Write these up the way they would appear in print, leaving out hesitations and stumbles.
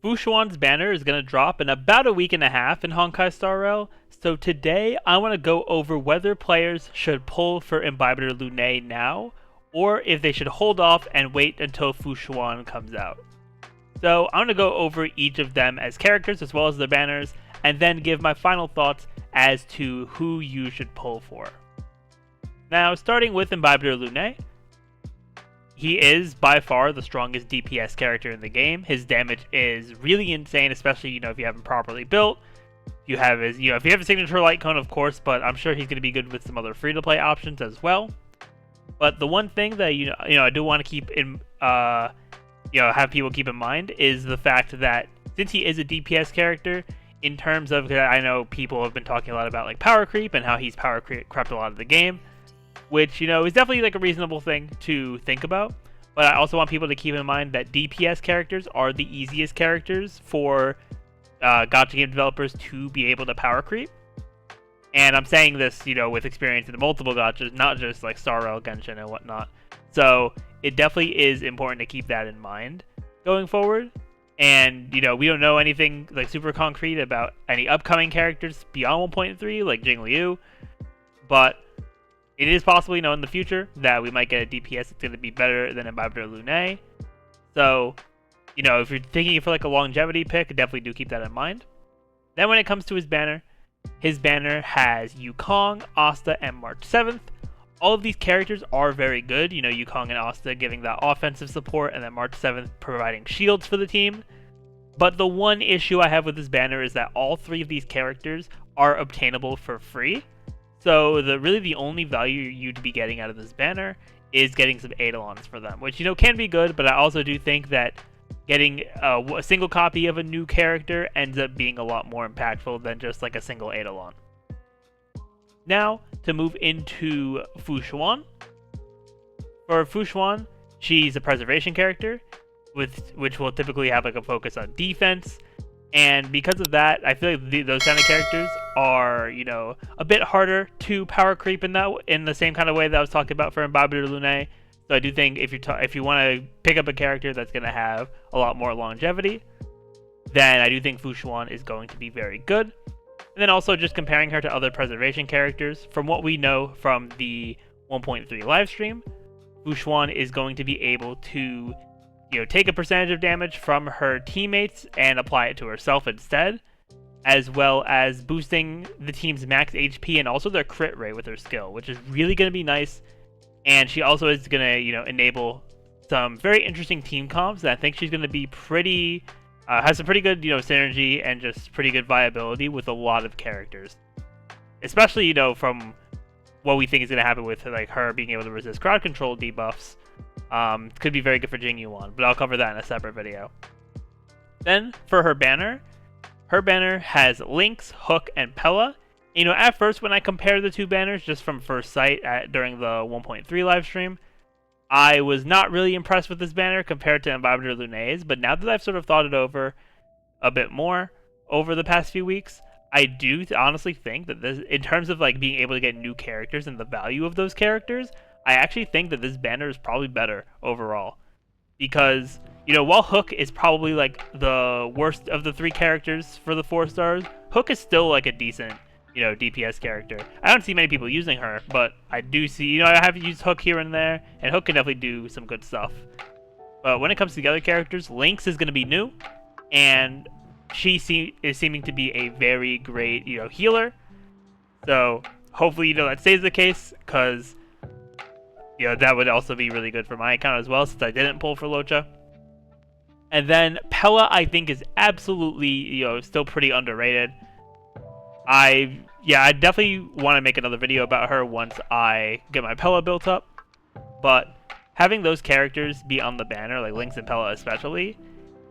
Fu Xuan's banner is going to drop in about a week and a half in Honkai Star Rail, so today I want to go over whether players should pull for Imbibitor Lunae now, or if they should hold off and wait until Fu Xuan comes out. So I'm going to go over each of them as characters as well as their banners, and then give my final thoughts as to who you should pull for. Now, starting with Imbibitor Lunae, he is by far the strongest DPS character in the game. His damage is really insane, especially if you have him properly built. You have his, if you have a signature light cone, of course, but I'm sure he's going to be good with some other free-to-play options as well. But the one thing that I do want to keep in, have people keep in mind is the fact that since he is a DPS character, in terms of, I know people have been talking a lot about like power creep and how he's power crept a lot of the game, which, is definitely like a reasonable thing to think about. But I also want people to keep in mind that DPS characters are the easiest characters for gacha game developers to be able to power creep. And I'm saying this, with experience in multiple gachas, not just like Star Rail, Genshin, and whatnot. So it definitely is important to keep that in mind going forward. And, we don't know anything like super concrete about any upcoming characters beyond 1.3, like Jing Liu. But it is possible, in the future that we might get a DPS that's going to be better than Imbibitor Lunae. So, if you're thinking for like a longevity pick, definitely do keep that in mind. Then when it comes to his banner has Yukong, Asta, and March 7th. All of these characters are very good. Yukong and Asta giving that offensive support, and then March 7th providing shields for the team. But the one issue I have with this banner is that all three of these characters are obtainable for free. So the only value you'd be getting out of this banner is getting some Eidolons for them, which can be good, but I also do think that getting a single copy of a new character ends up being a lot more impactful than just like a single Eidolon. Now, to move into Fu Xuan. For Fu Xuan, she's a preservation character, which will typically have like a focus on defense. And because of that, I feel like those kind of characters are, a bit harder to power creep in the same kind of way that I was talking about for Imbibitor Lunae. So I do think if you want to pick up a character that's going to have a lot more longevity, then I do think Fu Xuan is going to be very good. And then also just comparing her to other preservation characters, from what we know from the 1.3 livestream, Fu Xuan is going to be able to take a percentage of damage from her teammates and apply it to herself instead, as well as boosting the team's max HP and also their crit rate with her skill, which is really going to be nice. And she also is going to, enable some very interesting team comps, and I think she's going to be pretty, has some pretty good, synergy and just pretty good viability with a lot of characters. Especially, from what we think is going to happen with like her being able to resist crowd control debuffs. Could be very good for Jing Yuan, but I'll cover that in a separate video. Then, for her banner has Lynx, Hook, and Pela. At first when I compared the two banners, just from first sight during the 1.3 livestream, I was not really impressed with this banner compared to Imbibitor Lunae's, but now that I've sort of thought it over a bit more over the past few weeks, I do honestly think that this, in terms of like being able to get new characters and the value of those characters, I actually think that this banner is probably better overall. Because, while Hook is probably like the worst of the three characters for the 4 stars, Hook is still like a decent, DPS character. I don't see many people using her, but I do see, I have used Hook here and there, and Hook can definitely do some good stuff. But when it comes to the other characters, Lynx is going to be new, and she is seeming to be a very great, healer. So hopefully, that stays the case, because that would also be really good for my account as well, since I didn't pull for Locha. And then Pela, I think, is absolutely, still pretty underrated. I definitely want to make another video about her once I get my Pela built up. But having those characters be on the banner, like Lynx and Pela especially,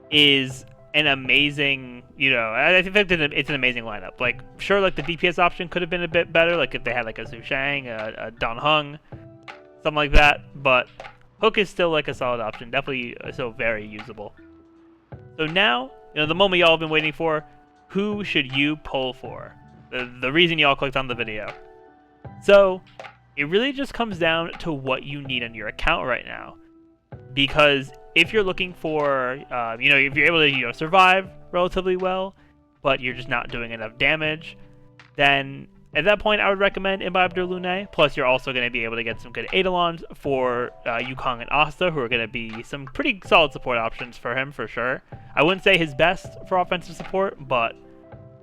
is an amazing, I think it's an amazing lineup. Like, sure, like the DPS option could have been a bit better, like if they had like a Zhu Shang, a Dan Heng, something like that, but Hook is still like a solid option, definitely still very usable. So now, the moment y'all have been waiting for, who should you pull for? The reason y'all clicked on the video. So, it really just comes down to what you need on your account right now. Because if you're looking for, if you're able to survive relatively well, but you're just not doing enough damage, then at that point I would recommend Imbibitor Lunae. Plus, you're also going to be able to get some good Eidolons for Yukong and Asta, who are going to be some pretty solid support options for him for sure. I wouldn't say his best for offensive support, but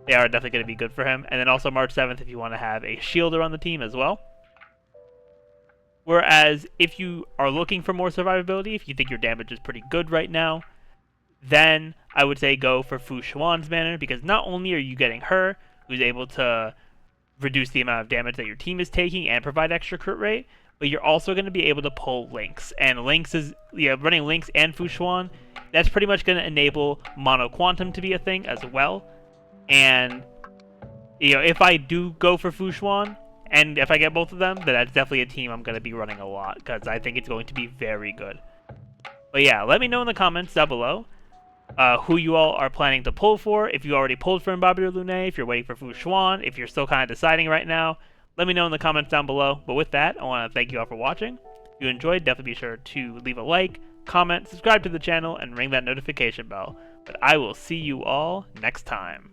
they are definitely going to be good for him. And then also March 7th if you want to have a shielder on the team as well. Whereas if you are looking for more survivability, if you think your damage is pretty good right now, then I would say go for Fu Xuan's banner, because not only are you getting her, who's able to reduce the amount of damage that your team is taking and provide extra crit rate, but you're also going to be able to pull Lynx. And Lynx is, running Lynx and Fu Xuan, that's pretty much going to enable Mono Quantum to be a thing as well. And, if I do go for Fu Xuan, and if I get both of them, then that's definitely a team I'm going to be running a lot, because I think it's going to be very good. But yeah, let me know in the comments down below who you all are planning to pull for. If you already pulled for Imbibitor Lunae, if you're waiting for Fu Xuan, if you're still kind of deciding right now, let me know in the comments down below. But with that, I want to thank you all for watching. If you enjoyed, definitely be sure to leave a like, comment, subscribe to the channel, and ring that notification bell. But I will see you all next time.